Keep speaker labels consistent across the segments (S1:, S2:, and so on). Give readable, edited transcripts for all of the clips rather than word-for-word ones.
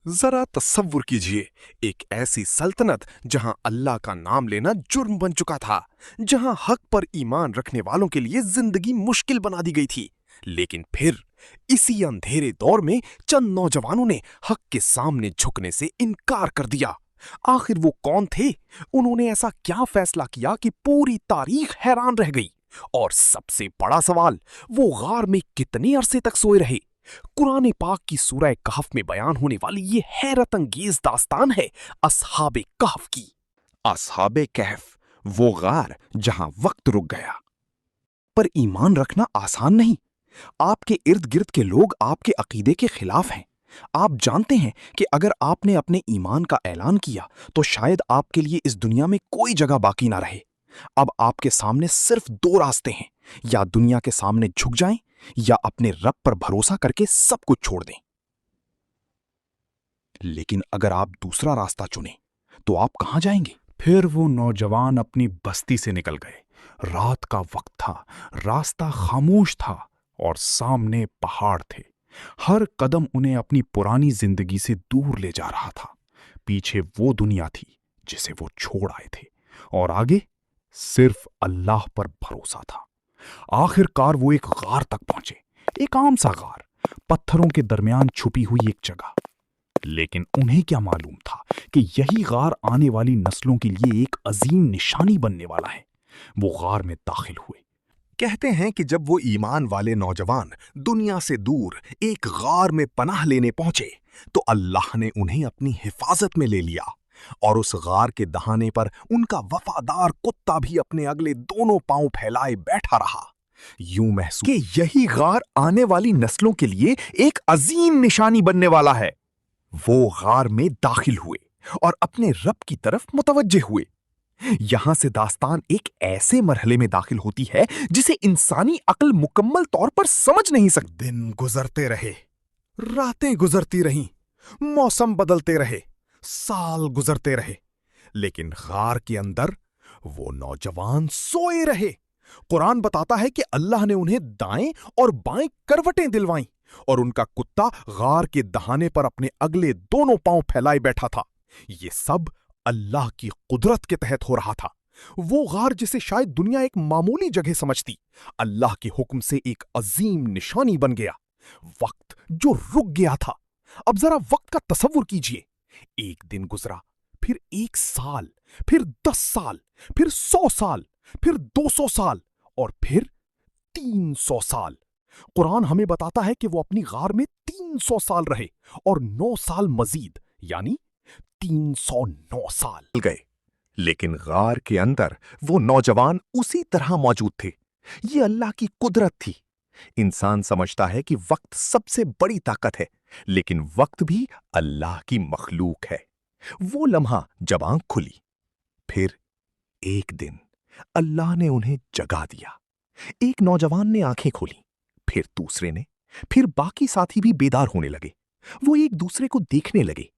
S1: जरा तसव्वुर कीजिए, एक ऐसी सल्तनत जहां अल्लाह का नाम लेना जुर्म बन चुका था, जहां हक पर ईमान रखने वालों के लिए जिंदगी मुश्किल बना दी गई थी। लेकिन फिर इसी अंधेरे दौर में चंद नौजवानों ने हक के सामने झुकने से इनकार कर दिया। आखिर वो कौन थे? उन्होंने ऐसा क्या फैसला किया कि पूरी तारीख हैरान रह गई? और सबसे बड़ा सवाल, वो गार में कितने अरसे तक सोए रहे? कुरान पाक की सूरह कहफ में बयान होने वाली ये हैरत अंगेज दास्तान है अस्हाबे कहफ की। अस्हाबे कहफ, वो गार जहां वक्त रुक गया। पर ईमान रखना आसान नहीं। आपके इर्द गिर्द के लोग आपके अकीदे के खिलाफ हैं। आप जानते हैं कि अगर आपने अपने ईमान का ऐलान किया तो शायद आपके लिए इस दुनिया में कोई जगह बाकी ना रहे। अब आपके सामने सिर्फ दो रास्ते हैं, या दुनिया के सामने झुक जाएं या अपने रब पर भरोसा करके सब कुछ छोड़ दें। लेकिन अगर आप दूसरा रास्ता चुनें तो आप कहां जाएंगे?
S2: फिर वो नौजवान अपनी बस्ती से निकल गए। रात का वक्त था, रास्ता खामोश था और सामने पहाड़ थे। हर कदम उन्हें अपनी पुरानी जिंदगी से दूर ले जा रहा था। पीछे वो दुनिया थी जिसे वो छोड़ आए थे, और आगे सिर्फ अल्लाह पर भरोसा था। आखिरकार वो एक गार तक पहुंचे, एक आम सा गार, पत्थरों के दरमियान छुपी हुई एक जगह। लेकिन उन्हें क्या मालूम था कि यही गार आने वाली नस्लों के लिए एक अजीम निशानी बनने वाला है। वो गार में दाखिल हुए।
S1: कहते हैं कि जब वो ईमान वाले नौजवान दुनिया से दूर एक गार में पनाह लेने पहुंचे तो अल्लाह ने उन्हें अपनी हिफाजत में ले लिया, और उस गार के दहाने पर उनका वफादार कुत्ता भी अपने अगले दोनों पांव फैलाए बैठा रहा। यूं महसूस कि यही गार आने वाली नस्लों के लिए एक अजीम निशानी बनने वाला है। वो गार में दाखिल हुए और अपने रब की तरफ मुतवज्जे हुए। यहां से दास्तान एक ऐसे मरहले में दाखिल होती है जिसे इंसानी अक्ल मुकम्मल तौर पर समझ नहीं सकती। दिन गुजरते रहे, रातें गुजरती रहीं, मौसम बदलते रहे, साल गुजरते रहे, लेकिन गार के अंदर वो नौजवान सोए रहे। कुरान बताता है कि अल्लाह ने उन्हें दाएं और बाएं करवटें दिलवाईं, और उनका कुत्ता गार के दहाने पर अपने अगले दोनों पांव फैलाए बैठा था। ये सब अल्लाह की कुदरत के तहत हो रहा था। वो गार जिसे शायद दुनिया एक मामूली जगह समझती, अल्लाह के हुक्म से एक अजीम निशानी बन गया। वक्त जो रुक गया था। अब जरा वक्त का तसव्वुर कीजिए। एक दिन गुजरा, फिर 1 साल, फिर 10 साल, फिर 100 साल, फिर 200 साल, और फिर 300 साल। कुरान हमें बताता है कि वो अपनी गार में 300 साल रहे, और 9 साल मजीद, यानी 309 साल गए। लेकिन गार के अंदर वो नौजवान उसी तरह मौजूद थे। ये अल्लाह की कुदरत थी। इंसान समझता है कि वक्त सबसे बड़ी ताकत है, लेकिन वक्त भी अल्लाह की मखलूक है। वो लम्हा जब आंख खुली, फिर एक दिन अल्लाह ने उन्हें जगा दिया। एक नौजवान ने आंखें खोली, फिर दूसरे ने, फिर बाकी साथी भी बेदार होने लगे। वो एक दूसरे को देखने लगे।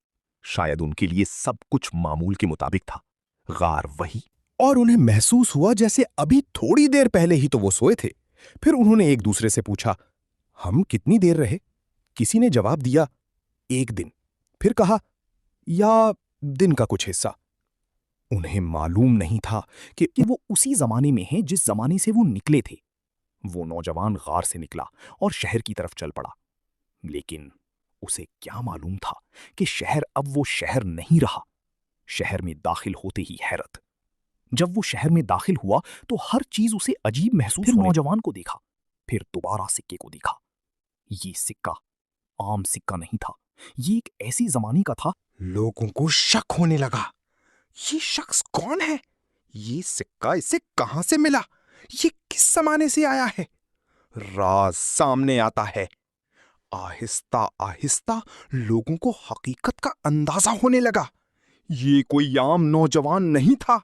S1: शायद उनके लिए सब कुछ मामूल के मुताबिक था, गार वही, और उन्हें महसूस हुआ जैसे अभी थोड़ी देर पहले ही तो वो सोए थे। फिर उन्होंने एक दूसरे से पूछा, हम कितनी देर रहे? किसी ने जवाब दिया, 1 दिन। फिर कहा, या दिन का कुछ हिस्सा। उन्हें मालूम नहीं था कि वो उसी जमाने में हैं जिस जमाने से वो निकले थे। वो नौजवान गार से निकला और शहर की तरफ चल पड़ा। लेकिन उसे क्या मालूम था कि शहर अब वो शहर नहीं रहा। शहर में दाखिल होते ही हैरत। जब वो शहर में दाखिल हुआ तो हर चीज उसे अजीब महसूस होने। नौजवान को देखा, फिर दोबारा सिक्के को देखा। ये सिक्का आम सिक्का नहीं था। ये एक ऐसी जमाने का था। लोगों को शक होने लगा, ये शख्स कौन है? ये सिक्का इसे कहां से मिला? ये किस जमाने से आया है? राज सामने आता है। आहिस्ता आहिस्ता लोगों को हकीकत का अंदाजा होने लगा। ये कोई आम नौजवान नहीं था।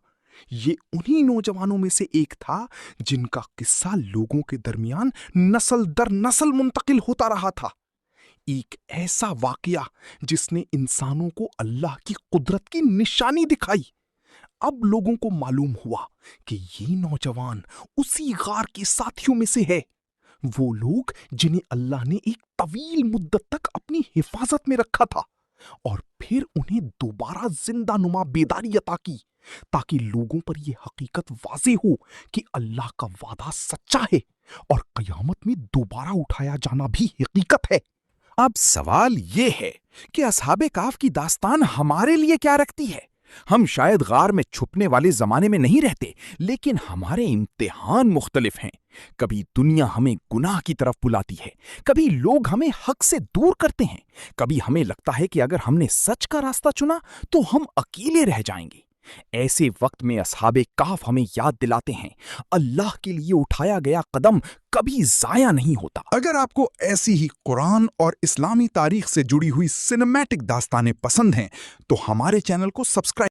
S1: ये उन्हीं नौजवानों में से एक था जिनका किस्सा लोगों के दरमियान नस्ल दर नस्ल मुंतकिल होता रहा था। एक ऐसा वाकया जिसने इंसानों को अल्लाह की कुदरत की निशानी दिखाई। अब लोगों को मालूम हुआ कि ये नौजवान उसी गार के साथियों में से है। वो लोग जिन्हें अल्लाह ने एक तवील मुद्दत तक अपनी हिफाजत में रखा था। اور پھر انہیں دوبارہ زندہ نما بیداری عطا کی تاکہ لوگوں پر یہ حقیقت واضح ہو کہ اللہ کا وعدہ سچا ہے اور قیامت میں دوبارہ اٹھایا جانا بھی حقیقت ہے۔
S2: اب سوال یہ ہے کہ اصحاب کہف کی داستان ہمارے لیے کیا رکھتی ہے؟ ہم شاید غار میں چھپنے والے زمانے میں نہیں رہتے، لیکن ہمارے امتحان مختلف ہیں۔ کبھی دنیا ہمیں گناہ کی طرف بلاتی ہے، کبھی لوگ ہمیں حق سے دور کرتے ہیں، کبھی ہمیں لگتا ہے کہ اگر ہم نے سچ کا راستہ چنا تو ہم اکیلے رہ جائیں گے۔ ایسے وقت میں اصحاب کہف ہمیں یاد دلاتے ہیں اللہ کے لیے اٹھایا گیا قدم کبھی ضائع نہیں ہوتا۔
S3: اگر آپ کو ایسی ہی قرآن اور اسلامی تاریخ سے جڑی ہوئی سنیمیٹک داستانیں پسند ہیں تو ہمارے چینل کو سبسکرائب